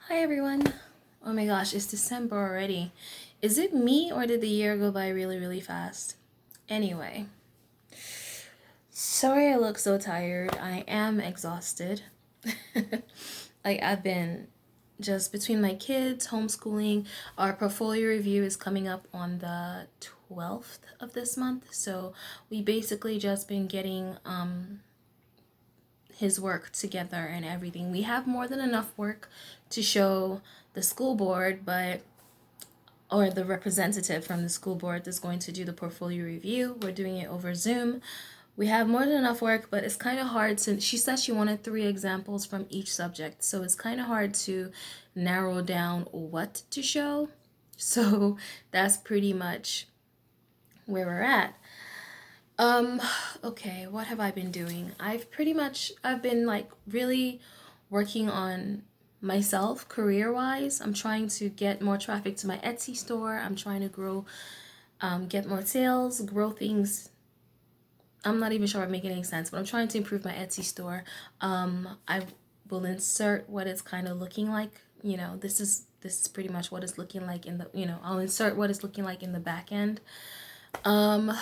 Hi everyone. Oh my gosh, it's December already. Is it me or did the year go by really, really fast? Anyway, sorry I look so tired. I am exhausted. Like, I've been just between my kids, homeschooling. Our portfolio review is coming up on the 12th of this month. So we basically just been getting his work together and everything. We have more than enough work to show the school board, but or the representative from the school board that's going to do the portfolio review. We're doing it over Zoom. We have more than enough work, but it's kind of hard to. She said she wanted 3 examples from each subject, so it's kind of hard to narrow down what to show. So that's pretty much where we're at. Um, okay, what have I been doing? I've been like really working on myself career wise. I'm trying to get more traffic to my Etsy store. I'm trying to grow, get more sales, grow things. I'm not even sure if I'm making any sense, but I'm trying to improve my Etsy store. I will insert what it's kind of looking like. This is pretty much what it's looking like in the, I'll insert what it's looking like in the back end. Um,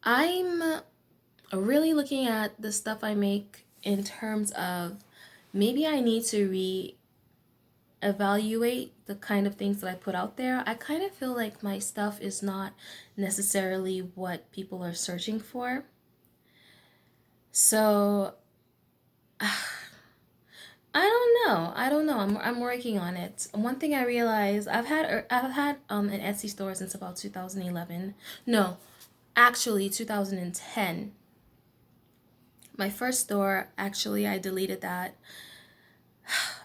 I'm really looking at the stuff I make in terms of maybe I need to evaluate the kind of things that I put out there. I kind of feel like my stuff is not necessarily what people are searching for. So I don't know. I don't know. I'm working on it. One thing I realized I've had an Etsy store since about 2011. No, actually 2010. My first store, actually, I deleted that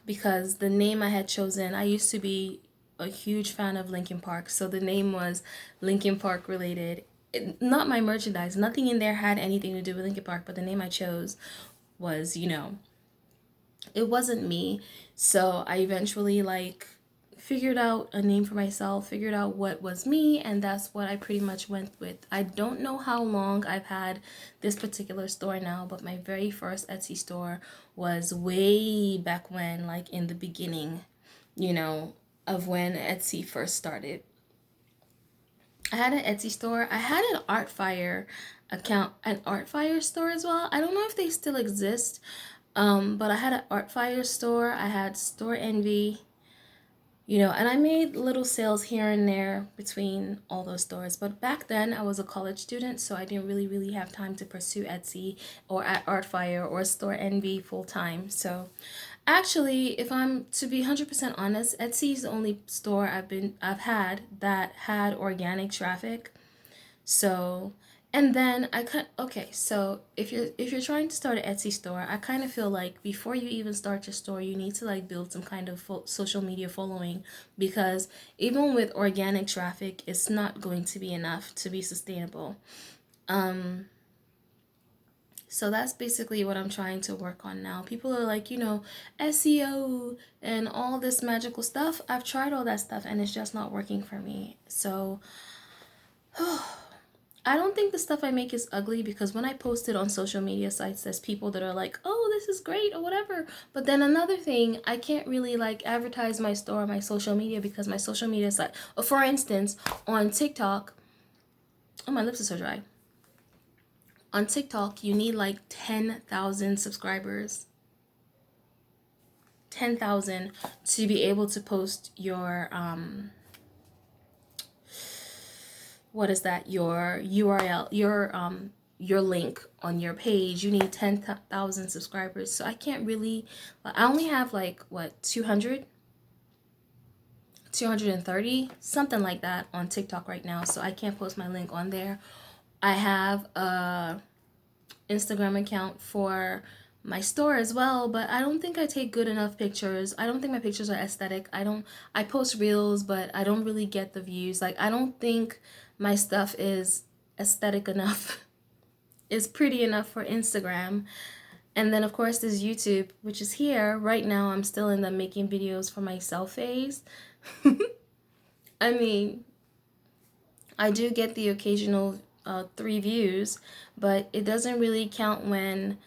because the name I had chosen, I used to be a huge fan of Linkin Park, so the name was Linkin Park related. Not my merchandise, nothing in there had anything to do with Linkin Park, but the name I chose was, it wasn't me. So I eventually figured out a name for myself, figured out what was me, and that's what I pretty much went with. I don't know how long I've had this particular store now, but my very first Etsy store was way back when, like in the beginning, you know, of when Etsy first started. I had an Etsy store. I had an Artfire account, an Artfire store as well. I don't know if they still exist, but I had an Artfire store. I had Store Envy, and I made little sales here and there between all those stores. But back then, I was a college student, so I didn't really, really have time to pursue Etsy or at Artfire or Store Envy full time. So, actually, if I'm to be 100% honest, Etsy is the only store I've had that had organic traffic. So, and then okay, so if you're trying to start an Etsy store, I kind of feel like before you even start your store, you need to like build some kind of social media following, because even with organic traffic, it's not going to be enough to be sustainable. Um so that's basically what I'm trying to work on now. People are like, SEO and all this magical stuff. I've tried all that stuff and it's just not working for me. So I don't think the stuff I make is ugly, because when I post it on social media sites, there's people that are like, "Oh, this is great" or whatever. But then another thing, I can't really like advertise my store on my social media, because my social media is like, for instance, on TikTok. Oh, my lips are so dry. On TikTok, you need like 10,000 subscribers. 10,000 to be able to post your what is that, your URL, your link on your page. You need 10,000 subscribers. So I can't really, I only have like what, 230, something like that on TikTok right now, so I can't post my link on there. I have a Instagram account for my store as well, but I don't think I take good enough pictures. I don't think my pictures are aesthetic. I post reels, but I don't really get the views. Like, I don't think my stuff is aesthetic enough. It's pretty enough for Instagram. And then of course there's YouTube, which is here. Right now I'm still in the making videos for myself phase. I mean, I do get the occasional 3 views, but it doesn't really count when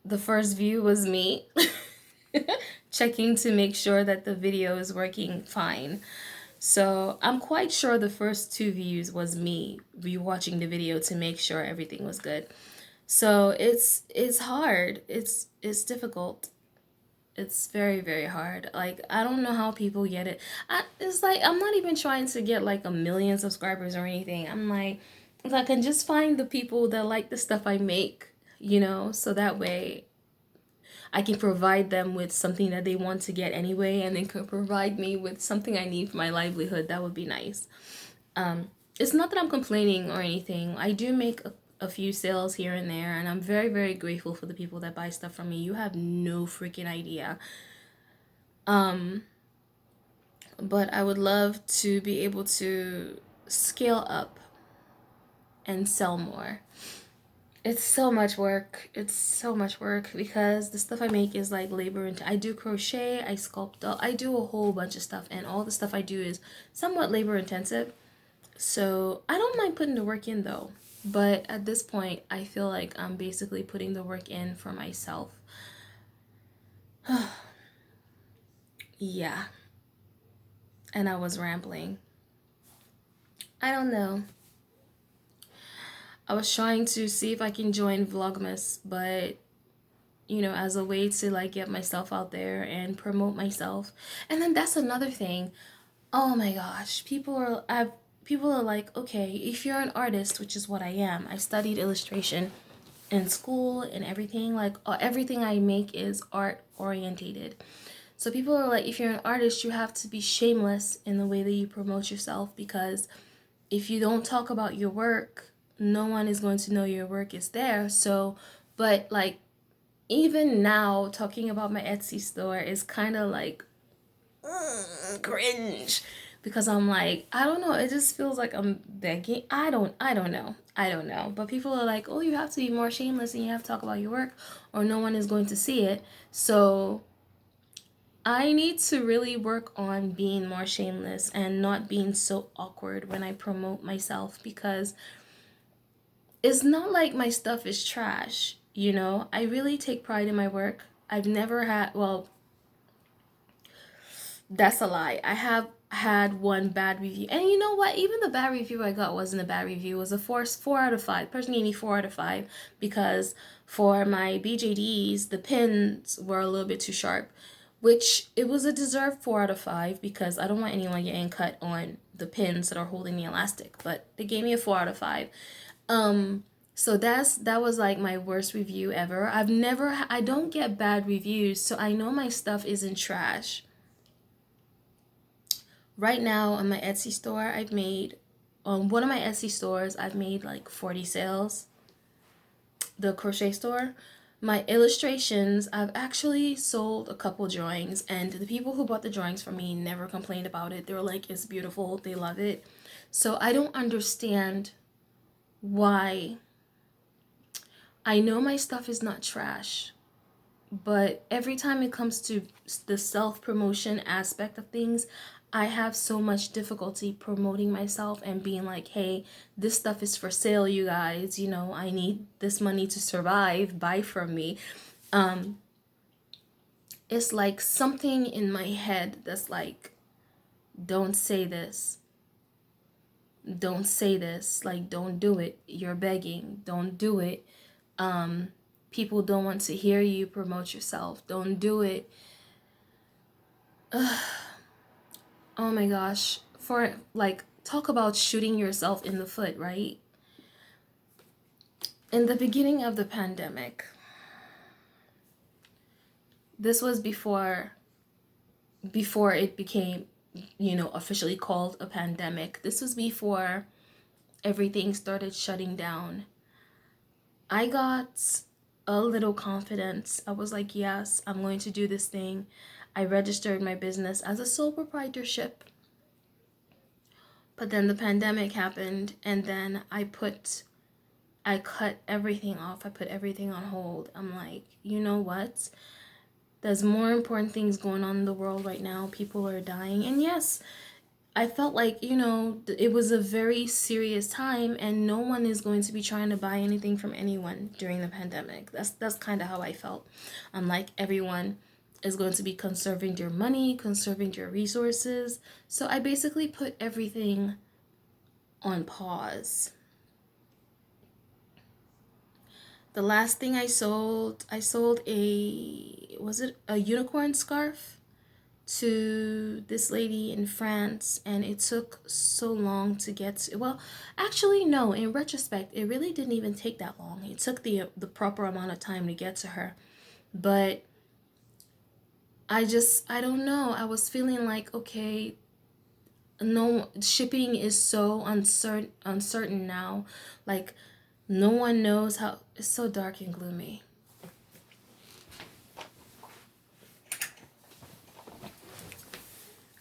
the first view was me checking to make sure that the video is working fine. So I'm quite sure the first two views was me rewatching the video to make sure everything was good. So it's hard. It's difficult. It's very, very hard. Like, I don't know how people get it. It's like I'm not even trying to get like a million subscribers or anything. I'm like, if I can just find the people that like the stuff I make, so that way I can provide them with something that they want to get anyway, and they could provide me with something I need for my livelihood. That would be nice. It's not that I'm complaining or anything. I do make a few sales here and there, and I'm very, very grateful for the people that buy stuff from me. You have no freaking idea. But I would love to be able to scale up and sell more. It's so much work. It's so much work because the stuff I make is like labor and I do crochet, I sculpt, I do a whole bunch of stuff, and all the stuff I do is somewhat labor intensive. So I don't mind putting the work in though. But at this point, I feel like I'm basically putting the work in for myself. Yeah. And I was rambling. I don't know. I was trying to see if I can join Vlogmas, but as a way to like get myself out there and promote myself. And then that's another thing. Oh my gosh, people are like, okay, if you're an artist, which is what I am. I studied illustration in school and everything. Like everything I make is art orientated. So people are like, if you're an artist, you have to be shameless in the way that you promote yourself, because if you don't talk about your work, no one is going to know your work is there. So, but like even now talking about my Etsy store is kind of like cringe, because I'm like, I don't know, it just feels like I'm begging. I don't know, but people are like, oh, you have to be more shameless and you have to talk about your work or no one is going to see it. So I need to really work on being more shameless and not being so awkward when I promote myself, because it's not like my stuff is trash. I really take pride in my work. I've never had, well, that's a lie. I have had one bad review. And you know what? Even the bad review I got wasn't a bad review. It was a 4 out of 5. The person gave me 4 out of 5 because for my BJDs, the pins were a little bit too sharp, which it was a deserved 4 out of 5 because I don't want anyone getting cut on the pins that are holding the elastic. But they gave me a 4 out of 5. So that was like my worst review ever. I don't get bad reviews, so I know my stuff isn't trash. Right now on my Etsy store, on one of my Etsy stores, I've made like 40 sales. The crochet store. My illustrations, I've actually sold a couple drawings, and the people who bought the drawings from me never complained about it. They were like, it's beautiful, they love it. So I don't understand why. I know my stuff is not trash, but every time it comes to the self-promotion aspect of things, I have so much difficulty promoting myself and being like, hey, this stuff is for sale, you guys. I need this money to survive. Buy from me. It's like something in my head that's like, don't say this. Don't say this. Like, don't do it. You're begging. Don't do it. People don't want to hear you promote yourself. Don't do it. Ugh. Oh my gosh. For like, talk about shooting yourself in the foot, right? In the beginning of the pandemic, this was before it became, officially called a pandemic. This was before everything started shutting down. I got a little confidence. I was like, yes, I'm going to do this thing. I registered my business as a sole proprietorship. But then the pandemic happened, and then I cut everything off. I put everything on hold. I'm like, you know what? There's more important things going on in the world right now. People are dying. And yes, I felt like, it was a very serious time and no one is going to be trying to buy anything from anyone during the pandemic. That's kind of how I felt. Like everyone is going to be conserving their money, conserving their resources. So I basically put everything on pause. The last thing I sold was it a unicorn scarf to this lady in France, and it took so long to get to, well, actually no, in retrospect it really didn't even take that long. It took the proper amount of time to get to her. But I don't know, I was feeling like, okay, no, shipping is so uncertain now. Like no one knows how, it's so dark and gloomy.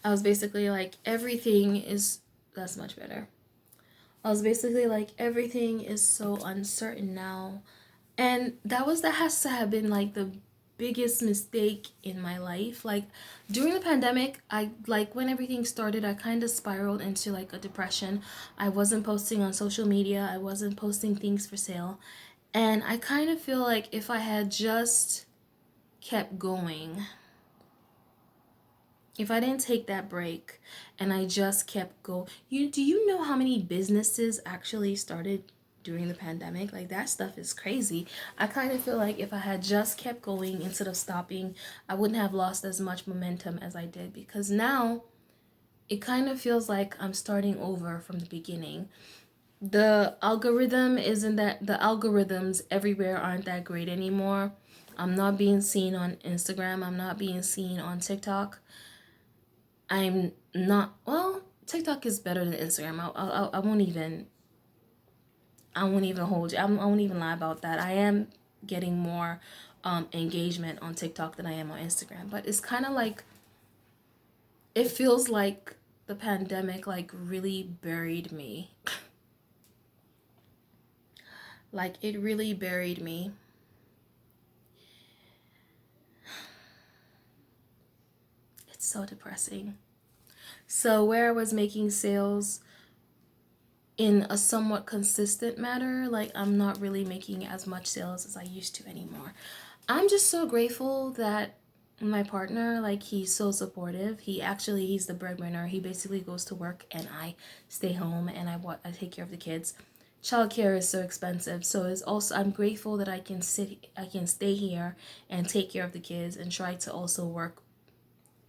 I was basically like, everything is, that's much better. I was basically like, everything is so uncertain now. And that has to have been like the biggest mistake in my life. Like during the pandemic, I like when everything started, I kind of spiraled into like a depression. I wasn't posting on social media, I wasn't posting things for sale. And I kind of feel like if I had just kept going, if I didn't take that break and I just kept going, do you know how many businesses actually started during the pandemic? Like that stuff is crazy. I kind of feel like if I had just kept going instead of stopping, I wouldn't have lost as much momentum as I did, because now it kind of feels like I'm starting over from the beginning. The algorithms everywhere aren't that great anymore. I'm not being seen on Instagram. I'm not being seen on TikTok. I'm not, well, TikTok is better than Instagram. I won't even hold you. I won't even lie about that. I am getting more engagement on TikTok than I am on Instagram. But it's kind of like, it feels like the pandemic like really buried me. Like it really buried me. It's so depressing. So where I was making sales in a somewhat consistent manner, like I'm not really making as much sales as I used to anymore. I'm just so grateful that my partner, like he's so supportive. He's the breadwinner. He basically goes to work and I stay home and I take care of the kids. Childcare is so expensive, so it's also, I'm grateful that I can stay here and take care of the kids and try to also work.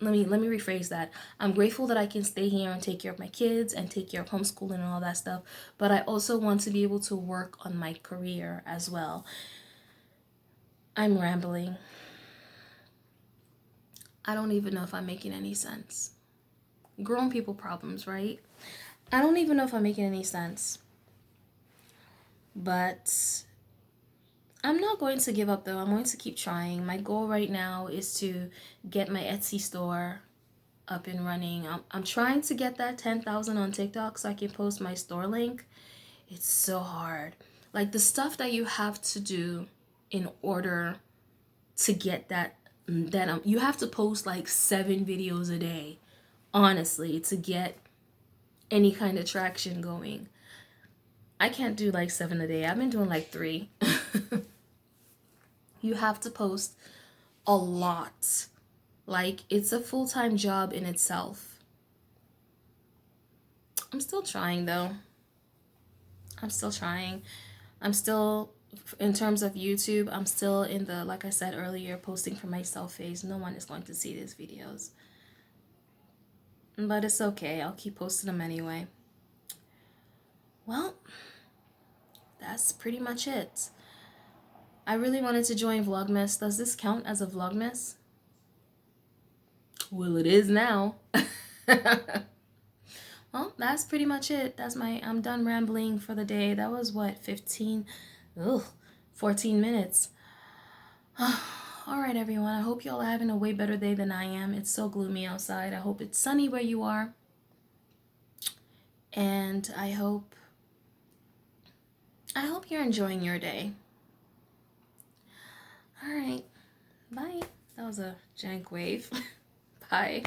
Let me rephrase that. I'm grateful that I can stay here and take care of my kids and take care of homeschooling and all that stuff, but I also want to be able to work on my career as well. I'm rambling. I don't even know if I'm making any sense. Grown people problems, right? I don't even know if I'm making any sense. But I'm not going to give up though. I'm going to keep trying. My goal right now is to get my Etsy store up and running. I'm trying to get that 10,000 on TikTok so I can post my store link. It's so hard. Like the stuff that you have to do in order to get that you have to post like 7 videos a day, honestly, to get any kind of traction going. I can't do like 7 a day. I've been doing like 3. You have to post a lot. Like it's a full-time job in itself. I'm still trying though. I'm still trying. I'm still, in terms of YouTube, I'm still in the, like I said earlier, posting for myself phase. No one is going to see these videos. But it's okay. I'll keep posting them anyway. Well, that's pretty much it. I really wanted to join Vlogmas. Does this count as a Vlogmas? Well, it is now. Well, that's pretty much it. I'm done rambling for the day. That was what, 14 minutes. All right, everyone. I hope y'all are having a way better day than I am. It's so gloomy outside. I hope it's sunny where you are. And I hope you're enjoying your day. All right. Bye. That was a jank wave. Bye.